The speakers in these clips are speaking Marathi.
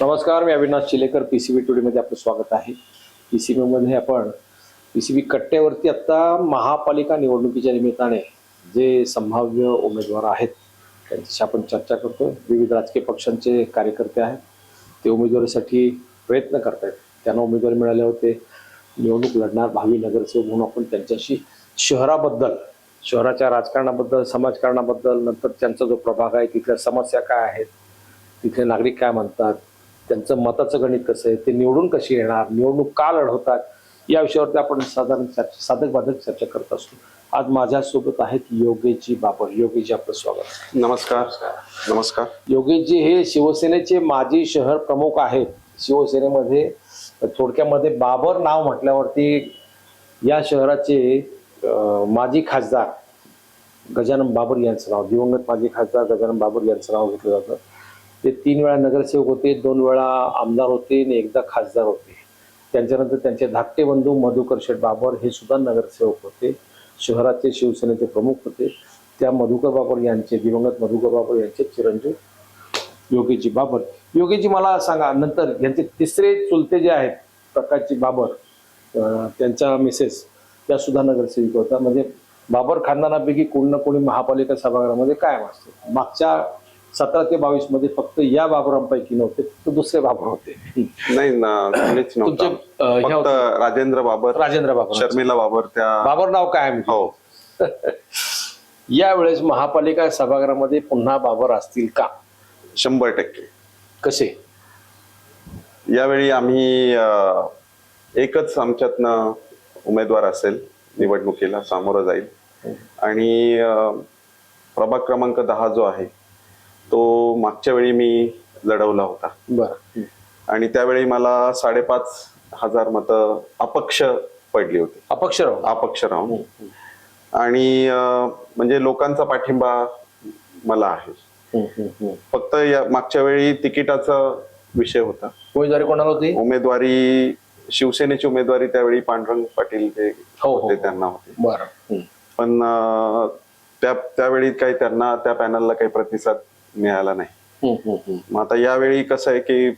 नमस्कार, मी अविनाश चिलेकर. पीसीबी टुडे मध्ये आपलं स्वागत आहे. पीसीबी मध्ये आपण पीसीबी कट्ट्यावरती आता महापालिका निवडणुकीच्या निमित्ताने जे संभाव्य उमेदवार आहेत त्यांच्याशी आपण चर्चा करतोय. विविध राजकीय पक्षांचे कार्यकर्ते आहेत, ते उमेदवारीसाठी प्रयत्न करत आहेत. त्यांना उमेदवारी मिळाले होते, निवडणूक लढणार भावी नगरसेवक म्हणून आपण त्यांच्याशी शहराबद्दल, शहराच्या राजकारणाबद्दल, समाजकारणाबद्दल, नंतर त्यांचा जो प्रभाग आहे तिथल्या समस्या काय आहेत, तिथले नागरिक काय म्हणतात, त्यांचं मताचं गणित कसं आहे, ते निवडून कशी येणार, निवडणूक का लढवतात, या विषयावरती आपण साधारण साधक बाधक चर्चा करत असतो. आज माझ्यासोबत आहेत योगेशजी बाबर. योगेशजी, आपलं स्वागत. नमस्कार. नमस्कार. योगेशजी हे शिवसेनेचे माजी शहर प्रमुख आहेत. शिवसेनेमध्ये थोडक्यामध्ये बाबर नाव म्हटल्यावरती या शहराचे माजी खासदार गजानन बाबर यांचं नाव, दिवंगत माजी खासदार गजानन बाबर यांचं नाव घेतलं जातं. ते 3 वेळा नगरसेवक होते, 2 वेळा आमदार होते आणि एकदा खासदार होते. त्यांच्यानंतर त्यांचे धाकटे बंधू मधुकर शेठ बाबर हे सुद्धा नगरसेवक होते, शहराचे शिवसेनेचे प्रमुख होते. त्या मधुकर बाबर यांचे, दिवंगत मधुकर बाबर यांचे चिरंजीव योगेशजी बाबर. योगेशजी, मला सांगा, नंतर यांचे तिसरे चुलते जे आहेत प्रकाशजी बाबर, त्यांच्या मिसेस त्या सुद्धा नगरसेविका होत्या. म्हणजे बाबर खानदानापैकी कोणी ना कोणी महापालिका सभागृहामध्ये कायम असते. मागच्या 17 ते 22 मध्ये फक्त या बाबरांपैकी नव्हते, फक्त दुसरे बाबर होते. नाही ना, कोणीच नव्हतं. फक्त राजेंद्र बाबर, शर्मिला बाबर. त्या बाबर नाव काय आहे? हो. यावेळेस महापालिका सभागृहामध्ये पुन्हा बाबर असतील का? 100%. कसे? यावेळी आम्ही एकच आमच्यातनं उमेदवार असेल, निवडणुकीला सामोरं जाईल. आणि प्रभाग क्रमांक 10 जो आहे तो मागच्या वेळी मी लढवला होता. बरं. आणि त्यावेळी मला 5,500 मतं अपक्ष पडली होती. अपक्ष राहून. आणि म्हणजे लोकांचा पाठिंबा मला आहे. फक्त या मागच्या वेळी तिकिटाचा विषय होता. उमेदवारी कोणाला होती? उमेदवारी शिवसेनेची उमेदवारी त्यावेळी पांडुरंग पाटील जे होते त्यांना होते. बरं. पण त्यावेळी काही त्यांना, त्या पॅनलला काही प्रतिसाद मिळाला नाही. मग आता यावेळी कसं आहे की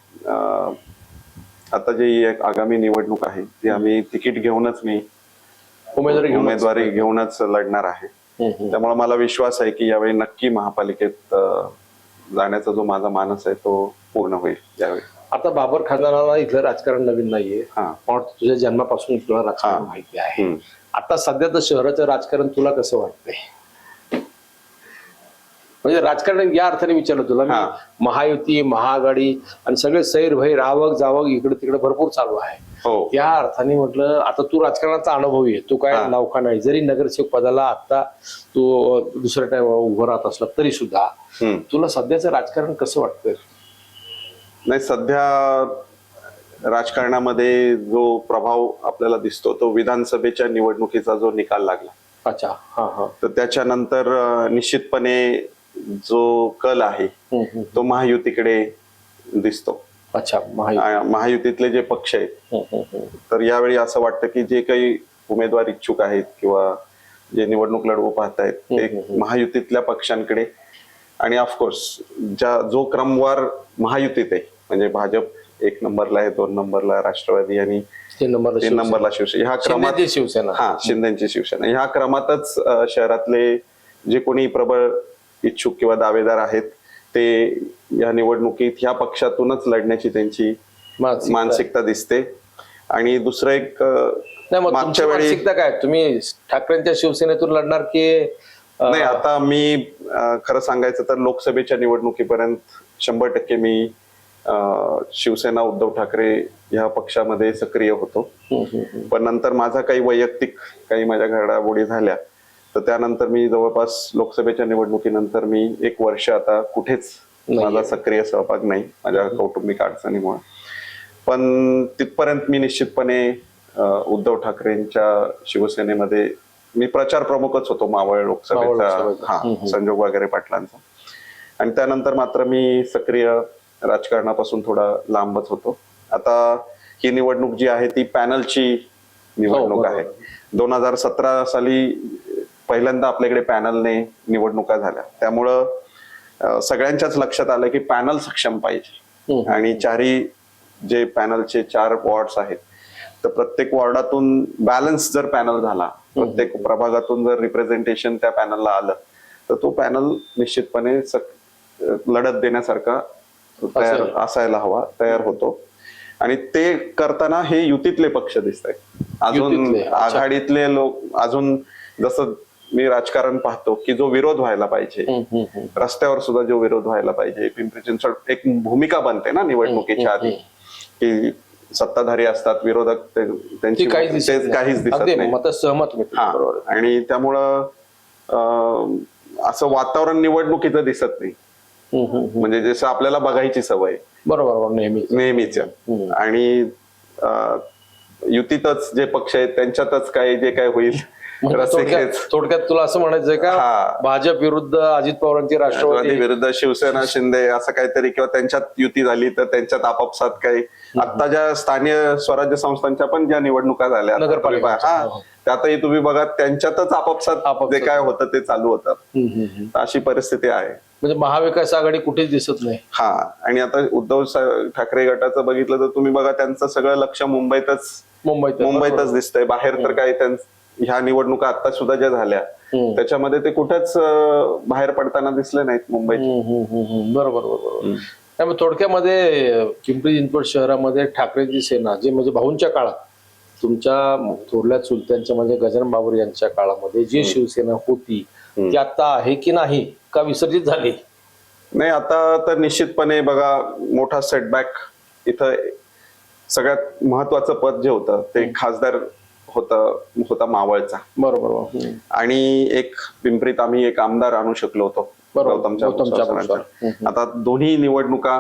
आता जी आगामी निवडणूक आहे ती आम्ही तिकीट घेऊनच, मी उमेदवारी घेऊनच लढणार आहे. त्यामुळे मला विश्वास आहे की यावेळी नक्की महापालिकेत जाण्याचा जो माझा मानस आहे तो पूर्ण होईल यावेळी. आता बाबर खानदानाला इथलं राजकारण नवीन नाहीये, पण तुझ्या जन्मापासून तुला राजकारण माहिती आहे. आता सध्या तर शहराचं राजकारण तुला कसं वाटतंय? म्हणजे राजकारण या अर्थाने विचारलं तुला मी, महायुती, महाआघाडी आणि सगळे सैरभैर, आवक जावक इकडे तिकडे भरपूर चालू आहे. त्या अर्थाने म्हटलं, आता तू राजकारणाचा अनुभवी आहे, तू काय नौका नाही, जरी नगरसेवक पदाला आता तू दुसऱ्या टाइम उभं राहत असला तरी सुद्धा तुला सध्याचं राजकारण कसं वाटतंय? नाही, सध्या राजकारणामध्ये जो प्रभाव आपल्याला दिसतो तो विधानसभेच्या निवडणुकीचा जो निकाल लागला. अच्छा. हा. तर त्याच्यानंतर निश्चितपणे जो कल आहे तो महायुतीकडे दिसतो. अच्छा. महायुतीतले जे पक्ष आहेत, तर यावेळी असं वाटतं की जे काही उमेदवार इच्छुक आहेत किंवा जे निवडणूक लढवू पाहतायत ते महायुतीतल्या पक्षांकडे, आणि ऑफकोर्स जो क्रमवार महायुतीत आहे, म्हणजे भाजप 1 नंबरला आहे, 2 नंबरला राष्ट्रवादी आणि 3 नंबरला शिवसेना. ह्या क्रमात शिंदेची शिवसेना, ह्या क्रमातच शहरातले जे कोणी प्रबळ इच्छुक किंवा दावेदार आहेत ते या निवडणुकीत ह्या पक्षातूनच लढण्याची त्यांची मानसिकता दिसते. आणि दुसरं एक, मागच्या वेळी काय तुम्ही ठाकरेंच्या शिवसेनेतून लढणार की नाही? आता मी खरं सांगायचं तर लोकसभेच्या निवडणुकीपर्यंत 100% मी शिवसेना उद्धव ठाकरे ह्या पक्षामध्ये सक्रिय होतो. पण नंतर माझा काही वैयक्तिक माझ्या घडामोडी झाल्या, तर त्यानंतर मी जवळपास लोकसभेच्या निवडणुकीनंतर मी 1 वर्ष आता कुठेच माझा सक्रिय सहभाग नाही, माझ्या कौटुंबिक अडचणीमुळे. पण तिथपर्यंत मी निश्चितपणे उद्धव ठाकरेंच्या शिवसेनेमध्ये मी प्रचार प्रमुखच होतो, मावळ लोकसभेचा संजोग वगैरे पाटलांचा. आणि त्यानंतर मात्र मी सक्रिय राजकारणापासून थोडा लांबच होतो. आता ही निवडणूक जी आहे ती पॅनलची निवडणूक आहे. 2017 साली पहिल्यांदा आपल्याकडे पॅनलने निवडणुका झाल्या, त्यामुळं सगळ्यांच्याच लक्षात आलं की पॅनल सक्षम पाहिजे. आणि चारही जे पॅनलचे 4 वॉर्ड्स आहेत, तर प्रत्येक वॉर्डातून बॅलन्स जर पॅनल झाला, प्रत्येक प्रभागातून जर रिप्रेझेंटेशन त्या पॅनलला आलं, तर तो पॅनल निश्चितपणे लढत देण्यासारखा असायला हवा, तयार होतो. आणि ते करताना हे युतीतले पक्ष दिसत आहेत. अजून आघाडीतले लोक, अजून जसं मी राजकारण पाहतो की जो विरोध व्हायला पाहिजे, रस्त्यावर सुद्धा जो विरोध व्हायला पाहिजे, पिंपरी चिंचवड एक भूमिका बनते ना निवडणुकीच्या आधी, की सत्ताधारी असतात, विरोधक त्यांची काहीच दिसत नाही. सहमत. आणि त्यामुळं असं वातावरण निवडणुकीचं दिसत नाही, म्हणजे जसं आपल्याला बघायची सवय बरोबर नेहमीच. आणि युतीतच जे पक्ष आहेत त्यांच्यातच काय जे काय होईल, थोडक्यात तुला असं म्हणायचंय का, भाजप विरुद्ध अजित पवारांची राष्ट्रवादी विरुद्ध शिवसेना शिंदे असं काहीतरी, किंवा त्यांच्यात युती झाली तर त्यांच्यात आपापसात काही, आता ज्या स्थानिक स्वराज्य संस्थांच्या पण ज्या निवडणुका झाल्या नगरपालिका, त्यातही तुम्ही बघा त्यांच्यातच आपापसात जे काय होतं ते चालू होतं. अशी परिस्थिती आहे. म्हणजे महाविकास आघाडी कुठेच दिसत नाही. आणि आता उद्धव ठाकरे गटाचं बघितलं तर तुम्ही बघा, त्यांचं सगळं लक्ष मुंबईतच दिसतंय. बाहेर तर काय, ह्या निवडणुका आता सुद्धा ज्या झाल्या त्याच्यामध्ये ते कुठेच बाहेर पडताना दिसले नाहीत मुंबईत. बरोबर. त्यामुळे थोडक्यामध्ये पिंपरी चिंचवड शहरामध्ये ठाकरेंची सेना, जे म्हणजे भाऊंच्या काळात, तुमच्या थोरल्या चुलत्यांच्या म्हणजे गजानन बाबर यांच्या काळामध्ये जी शिवसेना होती ती आता आहे की नाही, का विसर्जित झाली? नाही, आता तर निश्चितपणे बघा, मोठा सेटबॅक इथं. सगळ्यात महत्वाचं पद जे होतं ते खासदार होता मावळचा. बरोबर. आणि एक पिंपरीत आम्ही एक आमदार आणू शकलो होतो, गौतमच्या. आता दोन्ही निवडणुका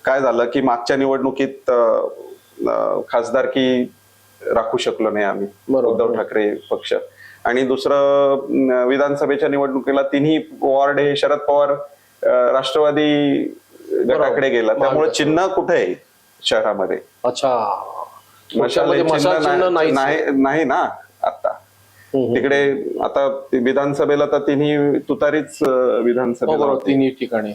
काय झालं की मागच्या निवडणुकीत खासदारकी राखू शकलो नाही आम्ही, उद्धव ठाकरे पक्ष. आणि दुसरं, विधानसभेच्या निवडणुकीला तिन्ही वॉर्ड हे शरद पवार राष्ट्रवादी गटाकडे गेला, त्यामुळे चिन्ह कुठे आहे शहरामध्ये? नाही ना आता तिकडे. आता विधानसभेला तर तिन्ही तुतारीच विधानसभेला तिन्ही ठिकाणी.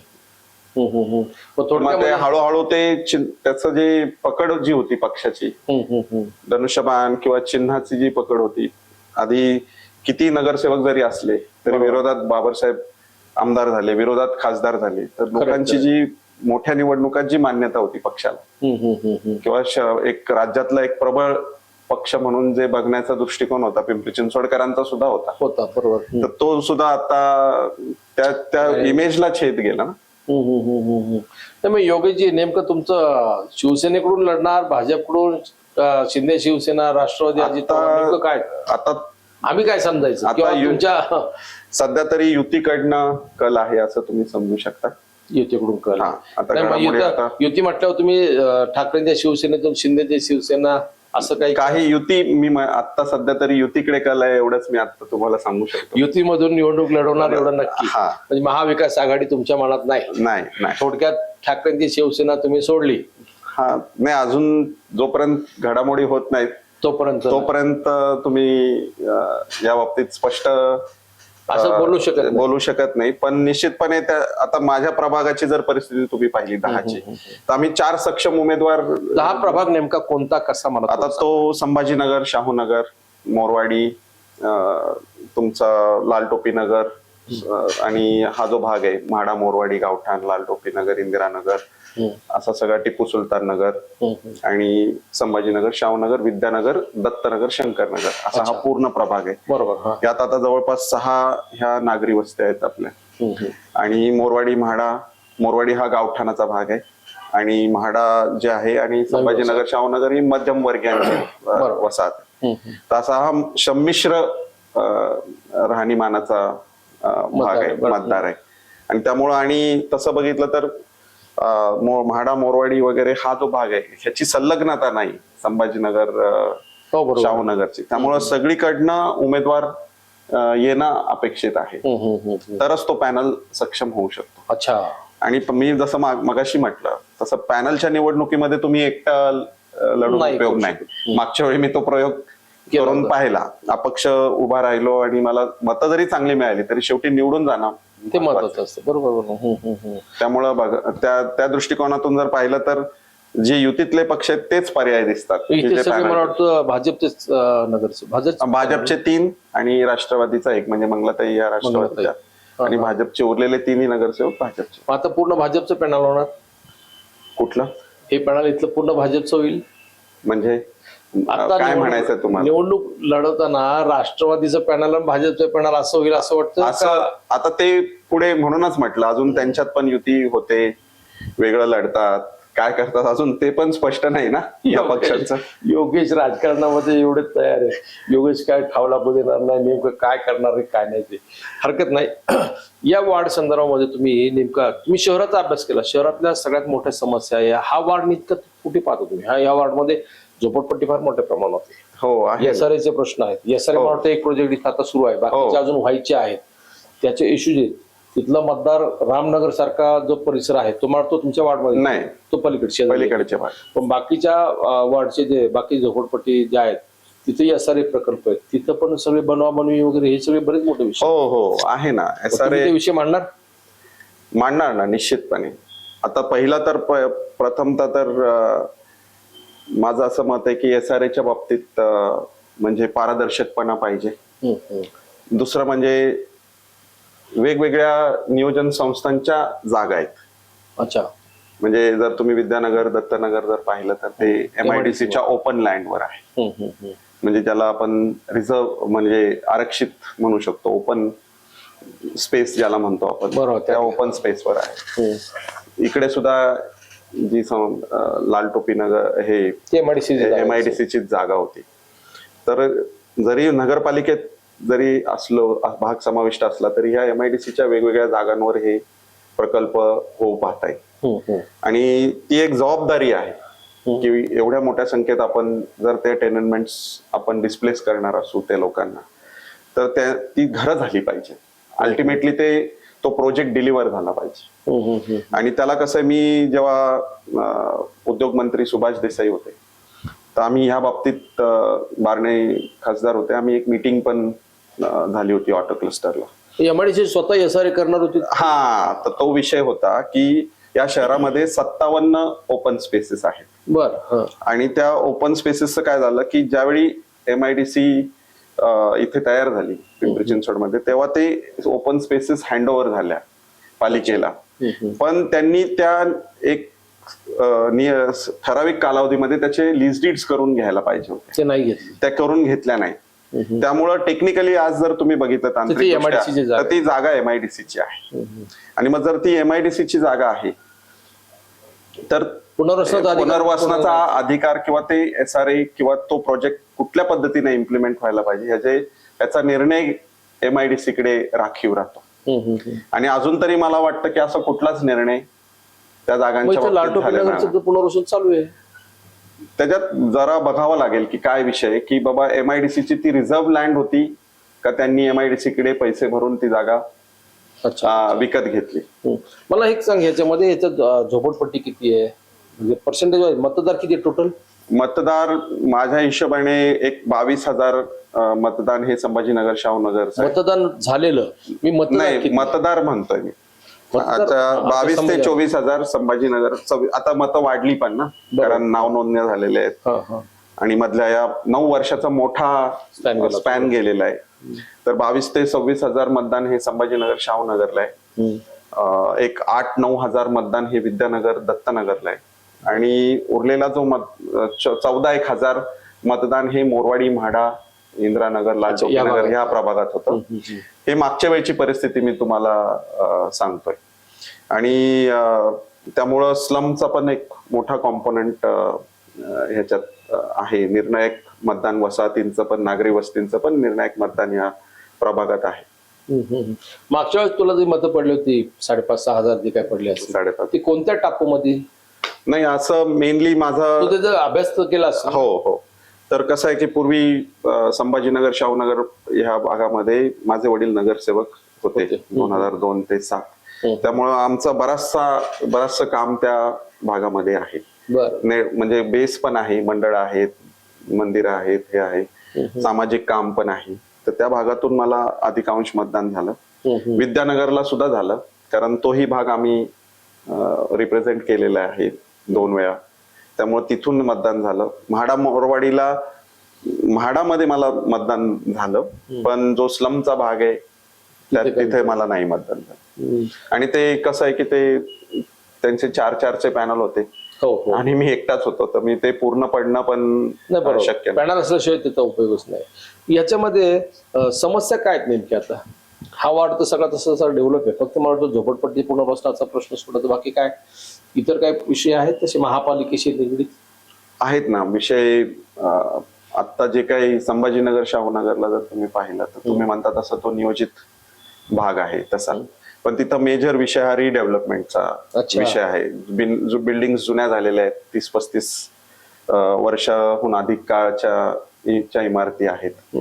हळूहळू त्याचं जे पकड जी होती पक्षाची, धनुष्यबाण किंवा चिन्हाची जी पकड होती, आधी किती नगरसेवक जरी असले तरी विरोधात बाबासाहेब आमदार झाले, विरोधात खासदार झाले, तर लोकांची जी मोठ्या निवडणुकात जी मान्यता होती पक्षाला, किंवा एक राज्यातला एक प्रबळ पक्ष म्हणून जे बघण्याचा दृष्टिकोन होता पिंपरी चिंचवडकरांचा सुद्धा होता. बरोबर. तर तो सुद्धा आता त्या इमेजला छेद गेला ना. त्यामुळे योगेशजी, नेमकं तुमचं शिवसेनेकडून लढणार, भाजपकडून, शिंदे शिवसेना, राष्ट्रवादी अजित पवार, काय आता आम्ही काय समजायचं? आता सध्या तरी युतीकडनं कल आहे असं तुम्ही समजू शकता. युतीकडून कल. युती म्हटल्यावर तुम्ही ठाकरेंच्या शिवसेनेतून शिंदेच्या शिवसेना असं काही युती, मी आता सध्या तरी युतीकडे कल आहे एवढंच मी आता तुम्हाला सांगू शकतो. युतीमधून निवडणूक लढवणार एवढं नक्की. म्हणजे महाविकास आघाडी तुमच्या मनात नाही. थोडक्यात ठाकरेंची शिवसेना तुम्ही सोडली. नाही, अजून जोपर्यंत घडामोडी होत नाहीत तोपर्यंत तुम्ही या बाबतीत स्पष्ट असं बोलू शकत नाही. पण निश्चितपणे आता माझ्या प्रभागाची जर परिस्थिती तुम्ही पाहिली 10ची, तर आम्ही 4 सक्षम उमेदवार. 10 प्रभाग नेमका कोणता, कसा? मला आता तो संभाजीनगर, शाहूनगर, मोरवाडी, तुमचा लालटोपी नगर, आणि हा जो भाग आहे म्हाडा, मोरवाडी, गावठाण, लालटोपी नगर, इंदिरानगर, असा सगळा, टिपू सुलतान नगर, आणि संभाजीनगर, शाहूनगर, विद्यानगर, दत्तनगर, शंकरनगर, असा हा पूर्ण प्रभाग आहे. बरोबर. यात आता जवळपास 6 ह्या नागरी वस्त्या आहेत आपल्या. आणि मोरवाडी हा गावठाणाचा भाग आहे, आणि म्हाडा जे आहे, आणि संभाजीनगर, शाहूनगर ही मध्यम वर्गीयांची वसाहत. तर असा हा संमिश्र राहणीमानाचा भाग आहे, मतदार आहे. आणि त्यामुळं, आणि तसं बघितलं तर म्हाडा, मोरवाडी वगैरे हा जो भाग आहे ह्याची संलग्नता नाही संभाजीनगर, शाहूनगरची. त्यामुळं सगळीकडनं उमेदवार येणं अपेक्षित आहे, तरच तो पॅनल सक्षम होऊ शकतो. आणि मी जसं मगाशी म्हटलं तसं पॅनलच्या निवडणुकीमध्ये तुम्ही एकटा लढून उपयोग नाही. मागच्या वेळी मी तो प्रयोग करून पाहिला, अपक्ष उभा राहिलो आणि मला मतं जरी चांगली मिळाली तरी शेवटी निवडून ते महत्वाचं असतं. बरोबर. त्यामुळं त्या दृष्टिकोनातून जर पाहिलं तर जे युतीतले पक्ष आहेत तेच पर्याय दिसतात. इथे सगळे मला वाटतं भाजपचेच नगरसेवक, भाजपचे 3 आणि राष्ट्रवादीचा 1 म्हणजे मंगलाताई या राष्ट्रवादीच्या आणि भाजपचे उरलेले 3 नगरसेवक भाजपचे. आता पूर्ण भाजपचं पॅनल होणार. कुठलं हे पॅनल इथलं पूर्ण भाजपचं होईल. म्हणजे आता काय म्हणायचं तुम्हाला? निवडणूक लढवताना राष्ट्रवादीचं पॅनल आणि भाजपचं पॅनल असं होईल असं वाटतं. असं आता ते पुढे म्हणूनच म्हटलं अजून त्यांच्यात पण युती होते, वेगळं लढतात, काय करतात अजून ते पण स्पष्ट नाही ना या पक्षाचं. योगेश राजकारणामध्ये एवढे तयार आहे. योगेश काय ठावला देणार नाही, नेमकं काय करणार आहे काय नाही ते हरकत नाही. या वार्ड संदर्भामध्ये तुम्ही शहराचा अभ्यास केला. शहरातल्या सगळ्यात मोठ्या समस्या आहे हा वार्ड नितकं कुठे पाहतो तुम्ही? या वार्डमध्ये झोपडपट्टी फार मोठ्या प्रमाणात आहे. हो आहे. एसआरएचे प्रश्न आहेत. एसआरए मला वाटतं एक प्रोजेक्ट आता सुरू आहे, बाकीचे अजून व्हायचे आहेत. त्याचे इश्यूज आहेत. तिथला मतदार रामनगर सारखा जो परिसर आहे तो मला तुमच्या वार्डमध्ये नाही, तो पलीकडचे पण बाकीच्या वार्डचे जे बाकी झोपडपट्टी जे आहेत तिथे एसआरए प्रकल्प आहेत. तिथं पण सगळे बनवाबनवी वगैरे हे सगळे बरेच मोठे विषय. हो आहे ना. एसआरए विषय मांडणार ना निश्चितपणे. आता पहिला तर प्रथमतः तर माझं असं मत आहे की एसआरएच्या बाबतीत म्हणजे पारदर्शकपणा पाहिजे. दुसरं म्हणजे वेगवेगळ्या नियोजन संस्थांच्या जागा आहेत. अच्छा. म्हणजे जर तुम्ही विद्यानगर दत्तनगर जर पाहिलं तर ते MIDCच्या ओपन लँडवर आहे. म्हणजे ज्याला आपण रिझर्व म्हणजे आरक्षित म्हणू शकतो, ओपन स्पेस ज्याला म्हणतो आपण, त्या ओपन स्पेसवर आहे. इकडे सुद्धा जी लाल टोपी नगर हे MIDCची जागा होती. तर जरी नगरपालिकेत जरी असलो भाग समाविष्ट असला तरी ह्या MIDCच्या वेगवेगळ्या जागांवर हे प्रकल्प होऊ पाहत आहे. आणि ती एक जबाबदारी आहे की एवढ्या मोठ्या संख्येत आपण जर ते टेनमेंट्स आपण डिस्प्लेस करणार असू त्या लोकांना तर ती घरं झाली पाहिजे. अल्टिमेटली तो प्रोजेक्ट डिलिव्हर झाला पाहिजे. आणि त्याला कसं मी जेव्हा उद्योग मंत्री सुभाष देसाई होते तर आम्ही ह्या बाबतीत बारणे खासदार होते, आम्ही एक मीटिंग पण झाली होती ऑटो क्लस्टरला. MIDC स्वतः एसआरए करणार होती. हा, तर तो विषय होता की या शहरामध्ये 57 ओपन स्पेसेस आहेत. बर. आणि त्या ओपन स्पेसेसचं काय झालं की ज्यावेळी MIDC इथे तयार झाली पिंपरी चिंचवडमध्ये तेव्हा ते ओपन स्पेसेस हँडओव्हर झाल्या पालिकेला. पण त्यांनी त्या एक ठराविक कालावधीमध्ये त्याचे लीज डीड्स करून घ्यायला पाहिजे होते. ते नाही घेतले, त्या करून घेतल्या नाही. त्यामुळं टेक्निकली आज जर तुम्ही बघितलं तर ती जागा MIDCची आहे. आणि मग जर ती MIDCची जागा आहे तर पुनर्वसनाचा अधिकार किंवा ते एसआरए किंवा तो प्रोजेक्ट कुठल्या पद्धतीने इम्प्लिमेंट व्हायला पाहिजे याचा निर्णय MIDC कडे राखीव राहतो. आणि अजून तरी मला वाटतं की असं कुठलाच निर्णय त्या जागांच्या पुनर्वसन चालू आहे. त्याच्यात जरा बघावं लागेल की काय विषय की बाबा MIDCची ती रिझर्व्ह लँड होती का त्यांनी MIDC कडे पैसे भरून ती जागा विकत घेतली. मला एक सांग, ह्याच्यामध्ये याच्यात झोपडपट्टी किती आहे, म्हणजे पर्सेंटेज मतदार किती टोटल? मतदार माझ्या हिशोबाने एक 22,000 मतदान हे संभाजीनगर शाहूनगर मतदान झालेलं. मी मतदार म्हणतोय मी. आता 22 ते 24,000 संभाजीनगर. आता मतं वाढली पण ना, कारण नाव नोंदण्या झालेल्या आहेत आणि मधल्या या 9 वर्षाचा मोठा स्पॅन गेलेला आहे. तर 22 ते 26,000 मतदान हे संभाजीनगर शाहूनगरला आहे. एक 8-9 हजार मतदान हे विद्यानगर दत्तनगरला आहे. आणि उरलेला जो 14-1 हजार मतदान हे मोरवाडी म्हाडा इंद्रानगर लालचौकीनगर ह्या प्रभागात होतं. हे मागच्या वेळची परिस्थिती मी तुम्हाला सांगतोय. आणि त्यामुळं स्लमचा पण एक मोठा कॉम्पोनंट ह्याच्यात आहे. निर्णायक मतदान वसाहतींचं पण नागरी वस्तींचं पण निर्णायक मतदान या प्रभागात आहे. मागच्या वेळेस तुला जी मतं पडली होती 5,500-6 हजार जी काय पडली असतील 5,500 ती कोणत्या टापूमध्ये? नाही, असं मेनली माझा अभ्यास केलास? हो. तर कसं आहे की पूर्वी संभाजीनगर शाहूनगर ह्या भागामध्ये माझे वडील नगरसेवक होते 2002 ते 2007. त्यामुळं आमचं बराचसं काम त्या भागामध्ये आहे. म्हणजे बेस पण आहे, मंडळ आहेत, मंदिरं आहेत, हे आहे, सामाजिक काम पण आहे. तर त्या भागातून मला अधिकांश मतदान झालं. विद्यानगरला सुद्धा झालं, कारण तोही भाग आम्ही रिप्रेझेंट केलेला आहे 2 वेळा, त्यामुळे तिथून मतदान झालं. मोरवाडीला म्हाडामध्ये मला मतदान झालं, पण जो स्लमचा भाग आहे तिथे मला नाही मतदान झालं. आणि ते कसं आहे की ते त्यांचे 4-4चे पॅनल होते आणि मी एकटाच होतो, तर मी ते पूर्ण पडणं पण शक्य पॅनल असल्याशिवाय त्याचा उपयोगच नाही. याच्यामध्ये समस्या काय आहेत नेमक्या? आता हा वार्ड तर सगळा तसं डेव्हलप आहे, फक्त मला वाटतं झोपडपट्टी पुनर्वसनाचा प्रश्न सोडतो, बाकी काय इतर काय विषय आहेत तसे महापालिकेशी निगडीत आहेत ना विषय. आता जे काही संभाजीनगर शाहूनगरला जर तुम्ही पाहिलं तर तुम्ही म्हणता तसं तो नियोजित भाग आहे तसा, पण तिथं मेजर विषय हा रिडेव्हलपमेंटचा विषय आहे. बिल्डिंग जुन्या झालेल्या आहेत, 30-35 वर्षाहून अधिक काळच्या इमारती आहेत.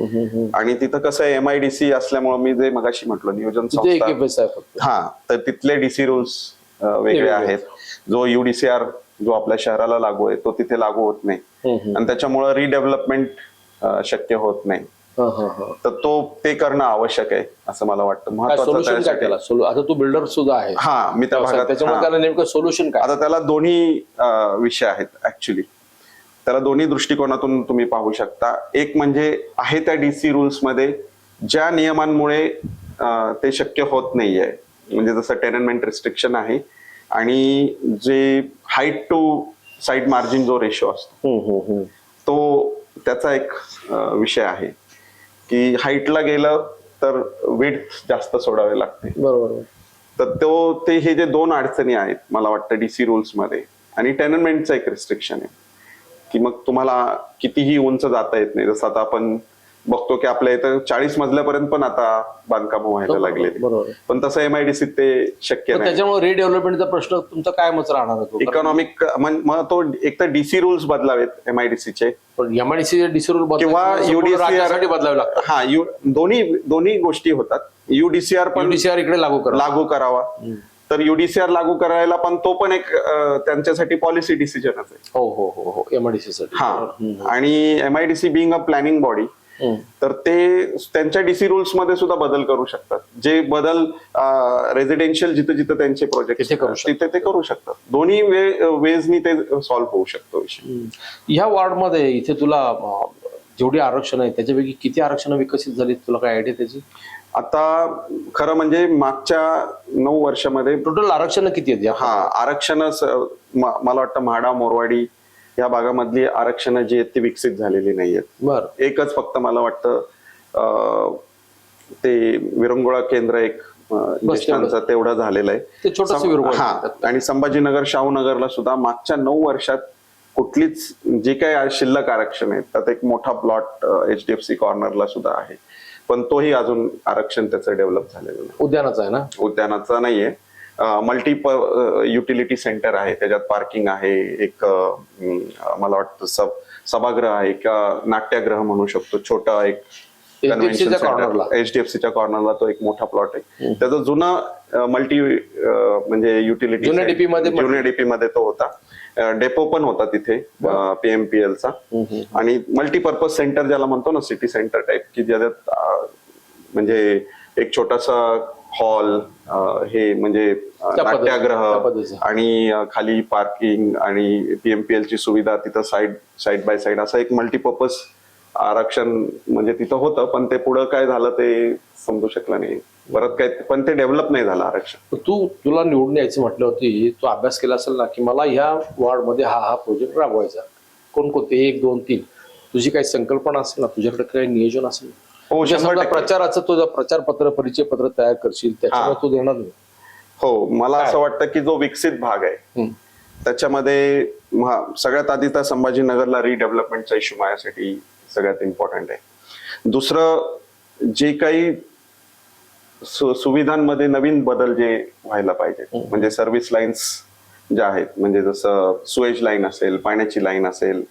आणि तिथं कसं आहे, MIDC असल्यामुळे मी जे मगाशी म्हटलं नियोजन संस्था, हा, तर तिथले DC रूल्स वेगळे आहेत. जो UDCR जो आपल्या शहराला लागू आहे तो तिथे लागू होत नाही, आणि त्याच्यामुळे रिडेव्हलपमेंट शक्य होत नाही. तर ते करणं आवश्यक आहे असं मला वाटतं. महत्वाचं आता तू बिल्डर सुद्धा आहे, हा, मी त्या भागात, त्याच्यामुळे त्याला नेमकं सोल्युशन काय? आता त्याला दोन्ही विषय आहेत ऍक्च्युली, त्याला दोन्ही दृष्टिकोनातून तुम्ही पाहू शकता. एक म्हणजे आहे त्या DC रूल्स मध्ये ज्या नियमांमुळे ते शक्य होत नाहीये, म्हणजे जसं टेनमेंट रिस्ट्रिक्शन आहे आणि जे हाईट टू साईड मार्जिन जो रेशो असतो तो त्याचा एक विषय आहे की हाईटला गेलं तर विड्थ जास्त सोडावे लागते. बरोबर. तर हे जे 2 अडचणी आहेत मला वाटतं DC रूल्स मध्ये, आणि टेनमेंटचं एक रिस्ट्रिक्शन आहे की मग तुम्हाला कितीही उंच जाता येत नाही. जसं आता आपण बघतो की आपल्या इथं 40 मजल्यापर्यंत पण आता बांधकाम व्हायला लागले, पण तसं MIDC ते शक्य नाही. त्याच्यामुळे रिडेव्हलपमेंटचा प्रश्न तुमचा काय मत राहणार? इकॉनॉमिक मग तो एक तर DC रूल्स बदलावेत MIDCचे, MIDC DC रूल किंवा UDCR बदलावे लागतात. हा, दोन्ही गोष्टी होतात. UDCR पण UDCR इकडे लागू करावा. तर UDCR लागू करायला पण तो पण एक त्यांच्यासाठी पॉलिसी डिसिजनच आहे. हो MIDC साठी. हा, आणि MIDC being a planning body, तर ते त्यांच्या DC रूल्स मध्ये सुद्धा बदल करू शकतात. जे बदल रेझिडेन्शियल जिथे जिथे त्यांचे प्रोजेक्ट तिथे ते करू शकतात. दोन्ही वेजनी ते सॉल्व्ह होऊ शकतो विषय. ह्या वॉर्ड मध्ये इथे तुला जेवढी आरक्षण आहे त्याच्यापैकी किती आरक्षण विकसित झाली, तुला काय आयडिया त्याची? आता खरं म्हणजे मागच्या 9 वर्षामध्ये टोटल आरक्षण किती आहेत? हा, आरक्षण मला वाटतं म्हाडा मोरवाडी या भागामधली आरक्षण जी आहेत ती विकसित झालेली नाहीयेत. बरं. एकच फक्त मला वाटतं ते विरंगुळा केंद्र एक ज्येष्ठांचं तेवढं झालेलं आहे. हा, आणि संभाजीनगर शाहूनगरला सुद्धा मागच्या 9 वर्षात कुठलीच जे काही शिल्लक आरक्षण आहेत त्यात एक मोठा प्लॉट HDFC कॉर्नरला सुद्धा आहे, पण तोही अजून आरक्षण त्याचं डेव्हलप झालेलं नाही. उद्यानाचा आहे ना? उद्यानाचा नाहीये. मल्टी युटिलिटी सेंटर आहे, त्याच्यात पार्किंग आहे, एक मला वाटतं सभागृह आहे किंवा नाट्यगृह म्हणू शकतो, छोटा एक कन्व्हेन्शन सेंटर HDFCच्या कॉर्नरला तो एक मोठा प्लॉट आहे. त्याचं जुनं मल्टी म्हणजे युटिलिटी जुन्या DP मध्ये तो होता. डेपो पण होता तिथे PMPLचा, आणि मल्टीपर्पज सेंटर ज्याला म्हणतो ना, सिटी सेंटर टाईप, की ज्याच्यात म्हणजे एक छोटासा हॉल, हे म्हणजे नाट्यगृह आणि खाली पार्किंग आणि PMPL ची सुविधा तिथं साईड बाय साईड असं एक मल्टीपर्पज आरक्षण म्हणजे तिथं होतं, पण ते पुढं काय झालं ते समजू शकलं नाही परत काय, पण ते डेव्हलप नाही झालं आरक्षण. तुला निवडून यायचं म्हटलं होती, तू अभ्यास केला असेल ना की मला ह्या वॉर्ड मध्ये हा प्रोजेक्ट राबवायचा, कोणकोणते 1, 2, 3 तुझी काही संकल्पना असेल ना, तुझ्याकडे काही नियोजन असेल? हो, प्रचाराचं तुझं प्रचार पत्र परिचय पत्र तयार करशील, त्याच्यामुळे तू देणार नाही? हो, मला असं वाटतं की जो विकसित भाग आहे त्याच्यामध्ये सगळ्यात आधी तर संभाजीनगरला रिडेव्हलपमेंटचा इश्यू माझ्यासाठी सगळ्यात इम्पॉर्टंट आहे. दुसरं, जे काही सुविधांमध्ये नवीन बदल जे व्हायला पाहिजे, म्हणजे सर्व्हिस लाईन्स ज्या आहेत, म्हणजे जसं सुएज लाईन असेल, पाण्याची लाईन असेल,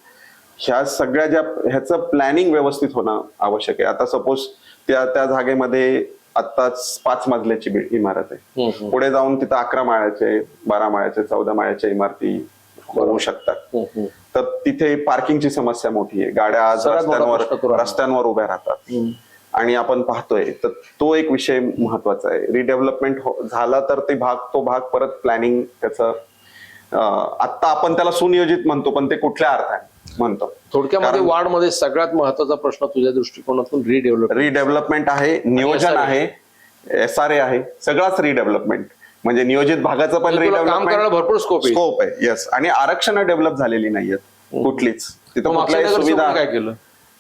ह्या सगळ्या ह्याचं प्लॅनिंग व्यवस्थित होणं आवश्यक आहे. आता सपोज त्या जागेमध्ये आत्ताच 5 मजल्याची इमारत आहे, पुढे जाऊन तिथं 11 माळ्याचे, 12 माळ्याचे, 14 माळ्याच्या इमारती होऊ शकतात. तर तिथे पार्किंगची समस्या मोठी आहे, गाड्या आज रस्त्यांवर उभ्या राहतात. आणि आपण पाहतोय तर तो एक विषय महत्वाचा आहे. रिडेव्हलपमेंट झाला तर तो भाग परत प्लॅनिंग त्याचं आता आपण त्याला सुनियोजित म्हणतो, पण ते कुठल्या अर्थाने म्हणतो? थोडक्यामध्ये वाढमध्ये सगळ्यात महत्वाचा प्रश्न तुझ्या दृष्टिकोनातून रिडेव्हलपमेंट आहे, नियोजन आहे, SRA आहे, सगळाच रिडेव्हलपमेंट. म्हणजे नियोजित भागाचं पण काम करायला भरपूर स्कोप आहे. येस. आणि आरक्षण डेव्हलप झालेली नाहीयेत कुठलीच. तिथं कुठल्याही सुविधा काय केलं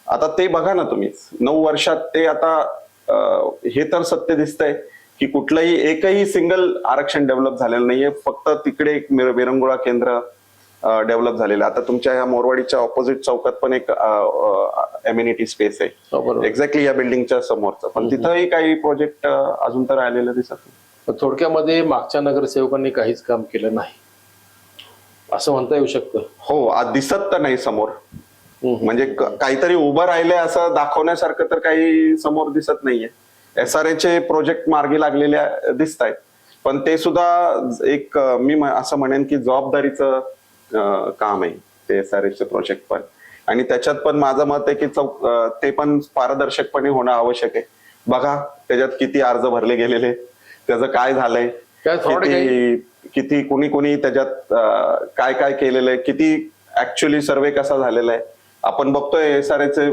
आता ते बघा ना तुम्हीच. 9 वर्षात ते आता हे तर सत्य दिसतंय की कुठलंही एकही सिंगल आरक्षण डेव्हलप झालेलं नाहीये. फक्त तिकडे एक विरंगुळा केंद्र डेव्हलप झालेलं. आता तुमच्या ह्या मोरवाडीच्या ऑपोजिट चौकात पण एक एम्युनिटी स्पेस आहे एक्झॅक्टली या बिल्डिंगच्या समोरचं, पण तिथंही काही प्रोजेक्ट अजून तर आलेलं दिसत नाही. थोडक्यामध्ये मागच्या नगरसेवकांनी काहीच काम केलं नाही असं म्हणता येऊ शकतं. हो, आज दिसत तर नाही समोर. म्हणजे काहीतरी उभं राहिलंय असं दाखवण्यासारखं तर काही समोर दिसत नाहीये. SRAचे प्रोजेक्ट मार्गी लागलेले दिसत आहेत, पण ते सुद्धा एक मी असं म्हणेन की जबाबदारीचं काम आहे ते SRAचे प्रोजेक्ट पण. आणि त्याच्यात पण माझं मत आहे की ते पण पारदर्शकपणे होणं आवश्यक आहे. बघा त्याच्यात किती अर्ज भरले गेलेले, त्याचं काय झालंय, किती कोणी त्याच्यात काय काय केलेलं आहे, किती ऍक्च्युअली सर्वे कसा झालेला आहे आपण बघतोय. SRAचे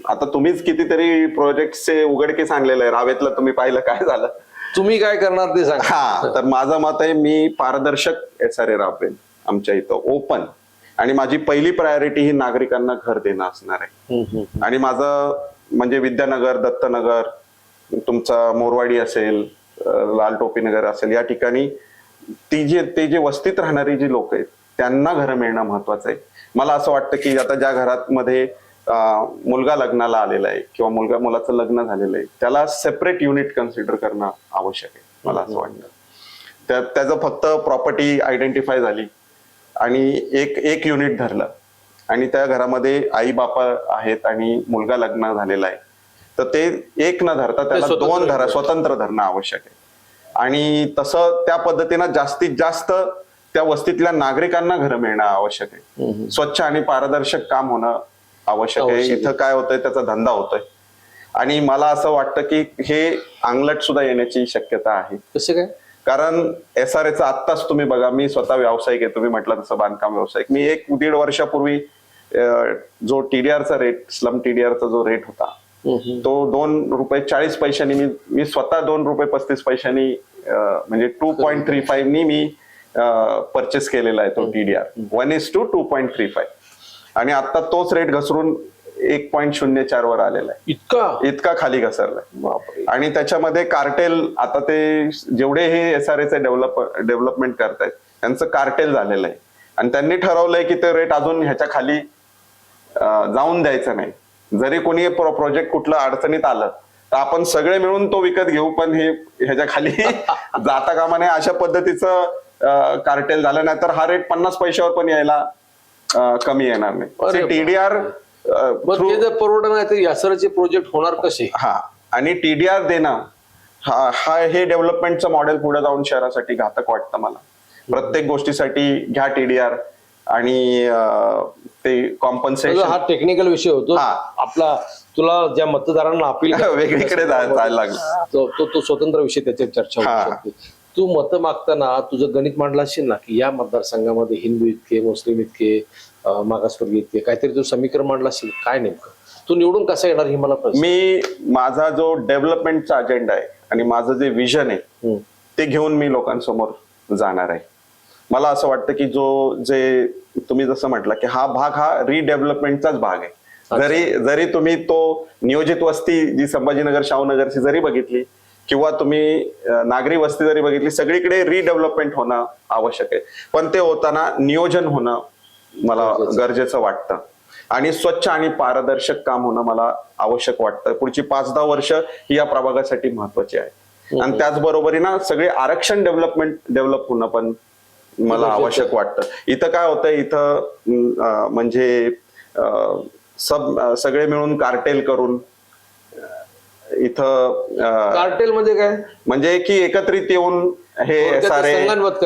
आता तुम्हीच कितीतरी प्रोजेक्टचे उघडकीस आणलेलं आहे. रावेतलं तुम्ही पाहिलं काय झालं, तुम्ही काय करणार ते सांगा. हा, तर माझं मत आहे मी पारदर्शक SRA राबवेन आमच्या इथं, ओपन. आणि माझी पहिली प्रायोरिटी ही नागरिकांना घर देणं असणार आहे. आणि माझं म्हणजे विद्यानगर, दत्तनगर, तुमचा मोरवाडी असेल, लाल टोपी नगर असेल, या ठिकाणी ते जे वस्तीत राहणारी जी लोक आहेत त्यांना घरं मिळणं महत्वाचं आहे. मला असं वाटतं की आता ज्या घरात मध्ये मुलगा लग्नाला आलेला आहे किंवा मुलाचं लग्न झालेलं आहे त्याला सेपरेट युनिट कन्सिडर करणं आवश्यक आहे. मला असं वाटतं त्याचं फक्त प्रॉपर्टी आयडेंटिफाय झाली आणि एक युनिट धरलं आणि त्या घरामध्ये आई बापा आहेत आणि मुलगा लग्न झालेला आहे, तर ते एक न धरता त्याला 2 स्वतंत्र धरणं आवश्यक आहे. आणि तसं त्या पद्धतीनं जास्तीत जास्त त्या वस्तीतल्या नागरिकांना घरं मिळणं आवश्यक आहे. स्वच्छ आणि पारदर्शक काम होणं आवश्यक आहे. इथं काय होतंय त्याचा धंदा होतोय आणि मला असं वाटतं की हे अंगलट सुद्धा येण्याची शक्यता आहे. कसं काय? कारण SRAचा आत्ताच तुम्ही बघा, मी स्वतः व्यावसायिक आहे, तुम्ही म्हटलं तसं बांधकाम व्यावसायिक. मी 1-1.5 वर्षापूर्वी जो TDRचा रेट, स्लम TDRचा जो रेट होता तो ₹2.40 मी स्वतः ₹2.35 म्हणजे 2.35 मी परचेस केलेला आहे तो TDR 1:2.35. आणि आता तोच रेट घसरून 1.04 वर आलेला आहे. इतका खाली घसरलाय. आणि त्याच्यामध्ये कार्टेल, आता ते जेवढे हे SRAचे डेव्हलपमेंट करतायत त्यांचं कार्टेल झालेलं आहे आणि त्यांनी ठरवलंय की ते रेट अजून ह्याच्या खाली जाऊन द्यायचं नाही. जरी कोणी प्रोजेक्ट कुठलं अडचणीत आलं तर आपण सगळे मिळून तो विकत घेऊ, पण हे ह्याच्या खाली जाता कामा नये अशा पद्धतीचं कार्टेल झालं. नाही तर हा रेट 50 पैशावर पण यायला कमी येणार नाही. TDR परवडणार नाही तर SRAचे प्रोजेक्ट होणार कसे? हा, आणि TDR देणं हे डेव्हलपमेंटचं मॉडेल पुढे जाऊन शहरासाठी घातक वाटतं मला. प्रत्येक गोष्टीसाठी घ्या TDR आणि ते कॉम्पन्सेशन. हा टेक्निकल विषय होतो आपला. तुला ज्या मतदारांना अपील वेगळीकडे जायला लागला तो स्वतंत्र विषय, त्याच्यावर चर्चा होऊ शकते. तू मत मागताना तुझं गणित मांडलं असेल ना की या मतदारसंघामध्ये हिंदू इतके, मुस्लिम इतके, मागासवर्गीय इतके, काहीतरी तू समीकरण मांडलं असेल. काय नेमकं तू निवडून कसं येणार ही मला प्रश्न. मी माझा जो डेव्हलपमेंटचा अजेंडा आहे आणि माझं जे विजन आहे ते घेऊन मी लोकांसमोर जाणार आहे. मला असं वाटतं की जे तुम्ही जसं म्हटलं की हा भाग हा रिडेव्हलपमेंटचाच भाग आहे. जरी तुम्ही तो नियोजित वस्ती जी संभाजीनगर, शाहूनगरची जरी बघितली किंवा तुम्ही नागरी वस्ती जरी बघितली, सगळीकडे रिडेव्हलपमेंट होणं आवश्यक आहे. पण ते होताना नियोजन होणं मला गरजेचं वाटतं आणि स्वच्छ आणि पारदर्शक काम होणं मला आवश्यक वाटतं. पुढची 5-10 वर्ष ही या प्रभागासाठी महत्वाची आहे. आणि त्याचबरोबरीनं सगळे आरक्षण डेव्हलप होणं पण मला आवश्यक वाटतं. इथं काय होतंय, इथं म्हणजे सगळे मिळून कार्टेल करून इथं कार्टेल म्हणजे काय, म्हणजे की एकत्रित येऊन हे सारे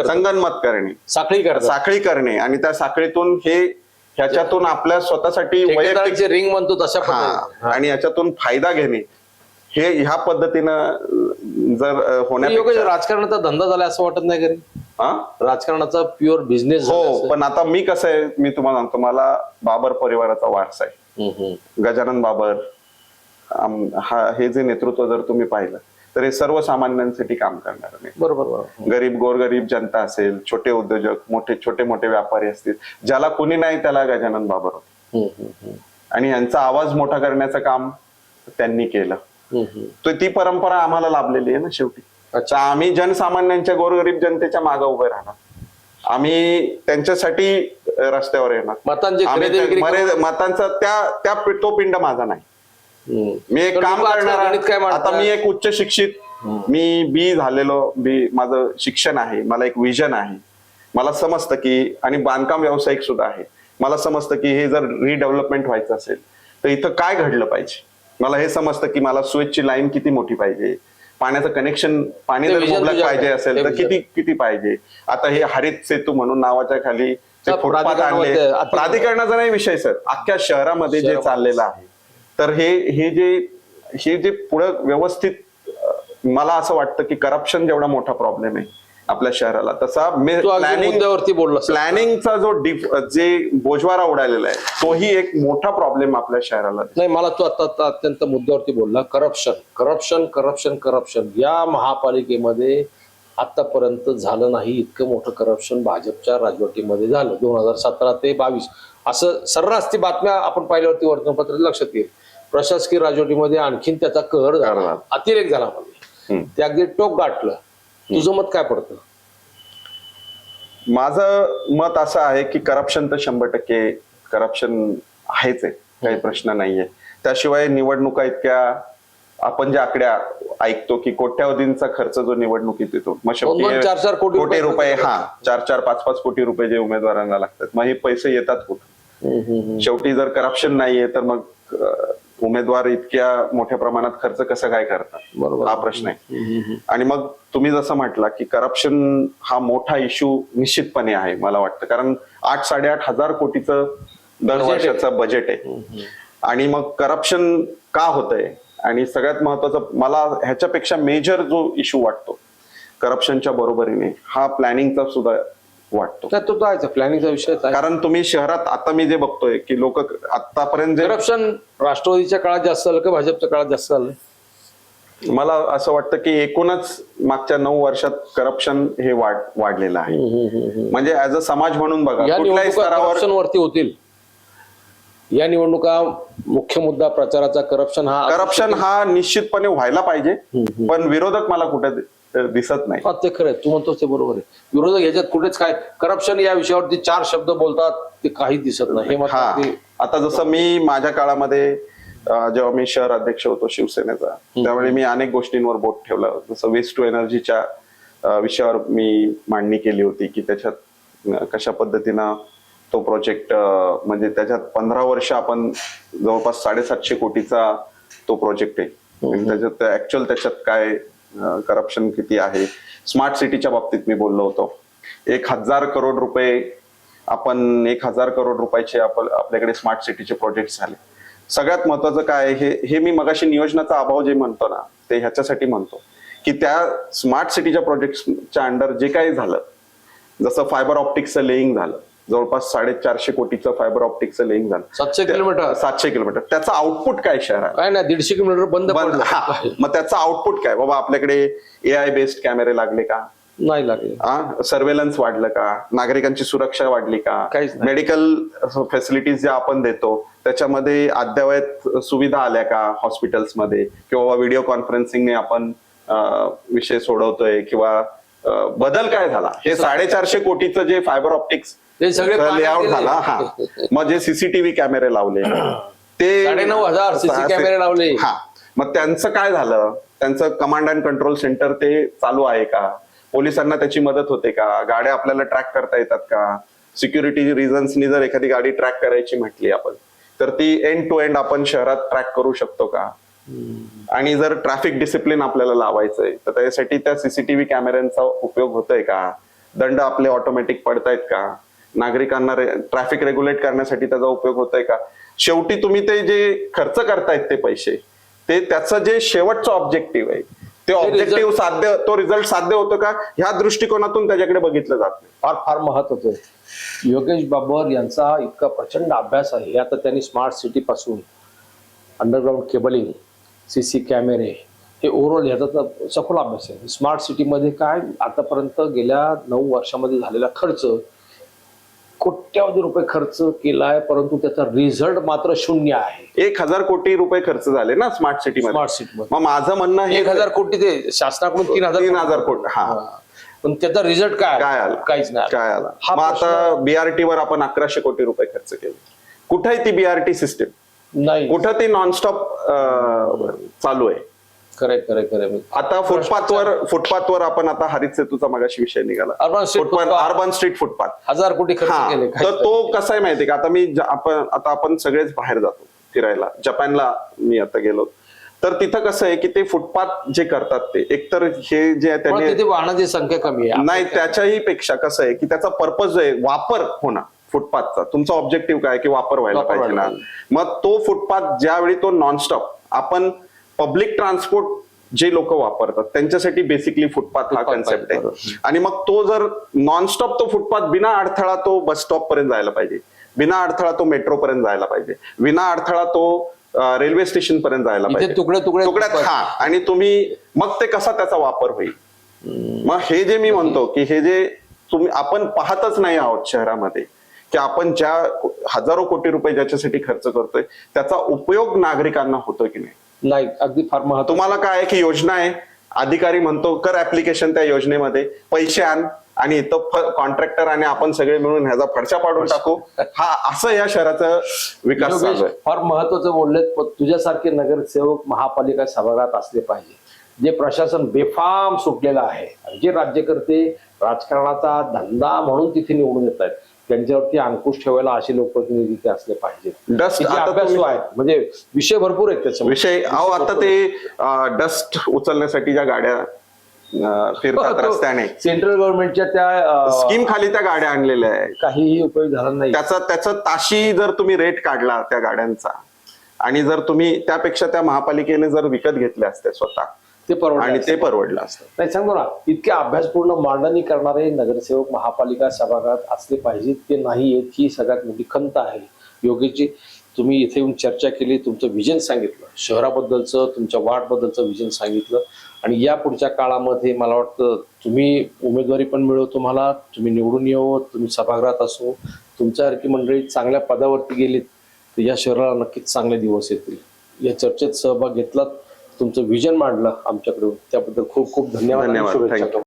संगनमत करणे, साखळी करणे आणि त्या साखळीतून ह्याच्यातून आपल्या स्वतःसाठी वैयक्तिक रिंग म्हणतो तशा आणि याच्यातून फायदा घेणे हे ह्या पद्धतीनं जर योगेश, होण्यापेक्षा राजकारणाचा धंदा झाला असं वाटत नाही कधी? हा? राजकारणाचा प्युअर बिझनेस हो, पण आता मी कसं आहे, मी तुम्हाला सांगतो, मला बाबर परिवाराचा वारसा आहे. गजानन बाबर हे जे नेतृत्व जर तुम्ही पाहिलं तर हे सर्वसामान्यांसाठी काम करणार नाही. बरोबर. गरीब गोरगरीब जनता असेल, छोटे उद्योजक, छोटे मोठे व्यापारी असतील, ज्याला कोणी नाही त्याला गजानन बाबर होते. आणि यांचा आवाज मोठा करण्याचं काम त्यांनी केलं. तर ती परंपरा आम्हाला लाभलेली आहे ना शेवटी. अच्छा, आम्ही जनसामान्यांच्या गोरगरीब जनतेच्या मागे उभे राहणार, आम्ही त्यांच्यासाठी रस्त्यावर येणार. मतांचा त्या तो पिंड माझा नाही. मी एक काम करणार. आता मी एक उच्च शिक्षित, मी बी झालेलो, माझं शिक्षण आहे, मला एक विजन आहे, मला समजतं की, आणि बांधकाम व्यावसायिक सुद्धा आहे, मला समजतं की हे जर रिडेव्हलपमेंट व्हायचं असेल तर इथं काय घडलं पाहिजे. मला हे समजतं की मला स्विचची लाईन किती मोठी पाहिजे, पाण्याचं कनेक्शन, पाणी जर मुबलक पाहिजे असेल तर किती पाहिजे. आता हे हरित सेतू म्हणून नावाच्या खाली फुटपाथ आणले, प्राधिकरणाचा नाही विषय सर, अख्ख्या शहरामध्ये जे चाललेलं आहे. तर हे जे पुढे व्यवस्थित, मला असं वाटतं की करप्शन जेवढा मोठा प्रॉब्लेम आहे आपल्या शहराला, तसा प्लॅनिंगचा जे बोजवारा उडालेला आहे तोही एक मोठा प्रॉब्लेम आपल्या शहराला नाही. मला तो आता अत्यंत मुद्द्यावरती बोलला, करप्शन या महापालिकेमध्ये आतापर्यंत झालं नाही इतकं मोठं करप्शन भाजपच्या राजवटीमध्ये झालं. 2017 ते 22 असं सर्रास ती बातम्या आपण पाहिल्यावरती वर्तमानपत्रात लक्षात येईल. प्रशासकीय राजवटीमध्ये आणखीन त्याचा कहर झाला, अतिरेक झाला, म्हणजे ते अगदी टोक गाठलं. तुझं मत काय पडतं? माझं मत असं आहे की करप्शन तर 100% करप्शन आहेच आहे, काही प्रश्न नाहीये. त्याशिवाय निवडणुका इतक्या, आपण ज्या आकड्या ऐकतो की कोट्यावधींचा खर्च जो निवडणुकीत येतो, मग 4-4 कोटी रुपये, 4-5 कोटी रुपये जे उमेदवारांना लागतात, मग हे पैसे येतात कुठं? शेवटी जर करप्शन नाहीये तर मग उमेदवार इतक्या मोठ्या प्रमाणात खर्च कसं काय करतात, हा प्रश्न आहे. आणि मग तुम्ही जसं म्हटला की करप्शन हा मोठा इश्यू निश्चितपणे आहे मला वाटतं, कारण 8-8.5 हजार कोटीचं दर वर्षाचं बजेट आहे. आणि मग करप्शन का होतंय, आणि सगळ्यात महत्वाचं मला ह्याच्यापेक्षा मेजर जो इश्यू वाटतो करप्शनच्या बरोबरीने, हा प्लॅनिंगचा सुद्धा वाटतो. तो आहे प्लॅनिंगचा विषय. कारण तुम्ही शहरात आता मी जे बघतोय की लोक आतापर्यंत करप्शन राष्ट्रवादीच्या काळात जास्त झालं का भाजपच्या काळात जास्त झालं? मला असं वाटतं की एकूणच मागच्या 9 वर्षात करप्शन हे वाढलेलं आहे. म्हणजे ऍज अ समाज म्हणून बघा, कुठल्याही स्तरावर वरती होतील या निवडणुका. मुख्य मुद्दा प्रचाराचा करप्शन हा निश्चितपणे व्हायला पाहिजे, पण विरोधक मला कुठे दिसत नाही. ते खरं आहे, तू म्हणतोस ते बरोबर आहे. विरोधक ह्याच्यात कुठेच काय करप्शन या विषयावरती 4 शब्द बोलतात, ते काही दिसत नाही. आता जसं मी माझ्या काळामध्ये जेव्हा मी शहर अध्यक्ष होतो शिवसेनेचा, त्यावेळी मी अनेक गोष्टींवर बोट ठेवलं. जसं वेस्ट टू एनर्जीच्या विषयावर मी मांडणी केली होती की त्याच्यात कशा पद्धतीनं तो प्रोजेक्ट, म्हणजे त्याच्यात 15 वर्ष आपण जवळपास 750 कोटीचा तो प्रोजेक्ट आहे. त्याच्यात ऍक्च्युअल त्याच्यात काय करप्शन किती आहे. स्मार्ट सिटीच्या बाबतीत मी बोललो होतो. 1000 करोड रुपये, आपण 1000 करोड रुपयाचे आपल्याकडे स्मार्ट सिटीचे प्रोजेक्ट झाले. सगळ्यात महत्वाचं काय, हे मी मगाशी नियोजनाचा अभाव जे म्हणतो ना, ते ह्याच्यासाठी म्हणतो की त्या स्मार्ट सिटीच्या प्रोजेक्टच्या अंडर जे काही झालं, जसं फायबर ऑप्टिक्सचं लेईंग झालं, जवळपास 450 कोटीचं फायबर ऑप्टिक्सचं लेईंग झालं. 700 किलोमीटर. त्याचा आउटपुट काय शहरात? काय नाही, 150 किलोमीटर बंद. मग त्याचा आउटपुट काय बाबा? आपल्याकडे AI बेस्ड कॅमेरे लागले का? नाही लागले. सर्वेलन्स वाढलं का? नागरिकांची सुरक्षा वाढली का? मेडिकल फॅसिलिटीज ज्या आपण देतो त्याच्यामध्ये अद्ययावत सुविधा आल्या का हॉस्पिटल्समध्ये, किंवा व्हिडिओ कॉन्फरन्सिंगने आपण विषय सोडवतोय, किंवा बदल काय झाला? हे 450 कोटीचं जे फायबर ऑप्टिक्स लेआउट झाला, मग जे सीसीटीव्ही कॅमेरे लावले, ते 9,500 कॅमेरे लावले, मग त्यांचं काय झालं? त्यांचं कमांड अँड कंट्रोल सेंटर ते चालू आहे का? पोलिसांना त्याची मदत होते का? गाड्या आपल्याला ट्रॅक करता येतात का? सिक्युरिटी रिझन्सनी जर एखादी गाडी ट्रॅक करायची म्हटली आपण, तर ती एंड टू एंड आपण शहरात ट्रॅक करू शकतो का? आणि जर ट्रॅफिक डिसिप्लिन आपल्याला लावायचंय तर त्यासाठी त्या सीसीटीव्ही कॅमेऱ्यांचा उपयोग होतोय का? दंड आपले ऑटोमॅटिक पडतायत का? नागरिकांना ट्रॅफिक रेग्युलेट करण्यासाठी त्याचा उपयोग होतोय का? शेवटी तुम्ही ते जे खर्च करतायत ते पैसे, ते त्याचं जे शेवटचं ऑब्जेक्टिव्ह आहे ते ऑब्जेक्टिव्ह तो रिझल्ट साध्य होतो का ह्या दृष्टिकोनातून त्याच्याकडे बघितलं जात नाही. फार फार महत्वाचं आहे. योगेश बाबर यांचा इतका प्रचंड अभ्यास आहे. आता त्यांनी स्मार्ट सिटी पासून अंडरग्राऊंड केबलिंग, सीसी कॅमेरे, हे ओव्हरऑल ह्याचा सखोल अभ्यास आहे. स्मार्ट सिटीमध्ये काय आतापर्यंत गेल्या 9 वर्षामध्ये झालेला खर्च कोट्यावधी रुपये खर्च केलाय, परंतु त्याचा रिझल्ट मात्र शून्य आहे. 1,000 कोटी रुपये खर्च झाले ना स्मार्ट सिटी मध्ये. स्मार्ट सिटीमध्ये मग माझं म्हणणं हे 1,000 कोटी ते शासनाकडून 3,000 कोटी. हा, पण त्याचा रिझल्ट काय आला? काहीच नाही. काय आला? हा मग आता बीआरटी वर आपण 1,100 कोटी रुपये खर्च केले. कुठे आहे ती बीआरटी सिस्टीम? नाही. कुठं ती नॉनस्टॉप चालू आहे? खरे आता फुटपाथवर आपण आता हरित सेतूचा मगाशी विषय निघाला, अर्बन स्ट्रीट फुटपाथ 1,000 कोटी खर्च केले. तर तो कसा आहे माहितीये का? आता आपण सगळेच बाहेर जातो फिरायला. जपानला मी आता गेलो, तर तिथं कसं आहे की ते फुटपाथ जे करतात ते एकतर हे जे त्यांनी तिथे वाहनाची संख्या कमी आहे. नाही, त्याच्याही पेक्षा कसं आहे की त्याचा पर्पज जो आहे वापर होणार फुटपाथचा. तुमचा ऑब्जेक्टिव्ह काय की वापर व्हायला पाहिजे ना. मग तो फुटपाथ ज्यावेळी तो नॉनस्टॉप आपण पब्लिक ट्रान्सपोर्ट जे लोक वापरतात त्यांच्यासाठी बेसिकली फुटपाथ हा कन्सेप्ट आहे. आणि मग तो जर नॉनस्टॉप तो फुटपाथ बिना अडथळा तो बस स्टॉप पर्यंत जायला पाहिजे, बिना अडथळा तो मेट्रो पर्यंत जायला पाहिजे, बिना अडथळा तो रेल्वे स्टेशन पर्यंत जायला पाहिजे. तुकड्यात हा. आणि तुम्ही मग ते कसा त्याचा वापर होईल. मग हे जे मी म्हणतो की हे जे आपण पाहतच नाही आहोत शहरामध्ये की आपण ज्या हजारो कोटी रुपये ज्याच्यासाठी खर्च करतोय त्याचा उपयोग नागरिकांना होतो की नाही. अगदी फार महत्व. तुम्हाला काय आहे की योजना आहे, अधिकारी म्हणतो कर ऍप्लिकेशन त्या योजनेमध्ये, पैसे आण आणि इथं कॉन्ट्रॅक्टर आणि आपण सगळे मिळून ह्याचा फडशा पाडून टाकू. हा, असं या शहराचा विकास चालू आहे. फार महत्वाचं बोललेत. तुझ्यासारखे नगरसेवक महापालिका सभागृहात असले पाहिजे, जे प्रशासन बेफाम सुटलेलं आहे, जे राज्यकर्ते राजकारणाचा धंदा म्हणून तिथे निवडून येत आहेत, त्यांच्यावरती अंकुश ठेवायला असे लोकप्रतिनिधी तिथे असले पाहिजेत. अभ्यासू आहेत, म्हणजे विषय भरपूर आहेत त्याचा विषय. आता ते डस्ट उचलण्यासाठी ज्या गाड्या फिरतात रस्त्याने, सेंट्रल गव्हर्नमेंटच्या त्या स्कीम खाली त्या गाड्या आणलेल्या आहेत, काहीही उपयोग झाला नाही. त्याचा ताशी जर तुम्ही रेट काढला त्या गाड्यांचा आणि जर तुम्ही त्यापेक्षा त्या महापालिकेने जर विकत घेतल्या असत्या स्वतः, ते परवडलं असतं. नाही, सांगतो ना, इतके अभ्यासपूर्ण मांडणी करणारे नगरसेवक महापालिका सभागृहात असले पाहिजेत. ते नाही आहेत, ही सगळ्यात मोठी खंत आहे. योगेशजी, तुम्ही इथे येऊन चर्चा केली, तुमचं विजन सांगितलं, शहराबद्दलचं, तुमच्या वार्डबद्दलचं विजन सांगितलं. आणि या पुढच्या काळामध्ये मला वाटतं तुम्ही उमेदवारी पण मिळो, तुम्हाला तुम्ही निवडून येऊ, तुम्ही सभागृहात असो, तुमच्यासारखी मंडळी चांगल्या पदावरती गेलीत तर या शहराला नक्कीच चांगले दिवस येतील. या चर्चेत सहभाग घेतलात, तुमचं विजन मांडलं आमच्याकडून, त्याबद्दल खूप खूप धन्यवाद. थँक्यू.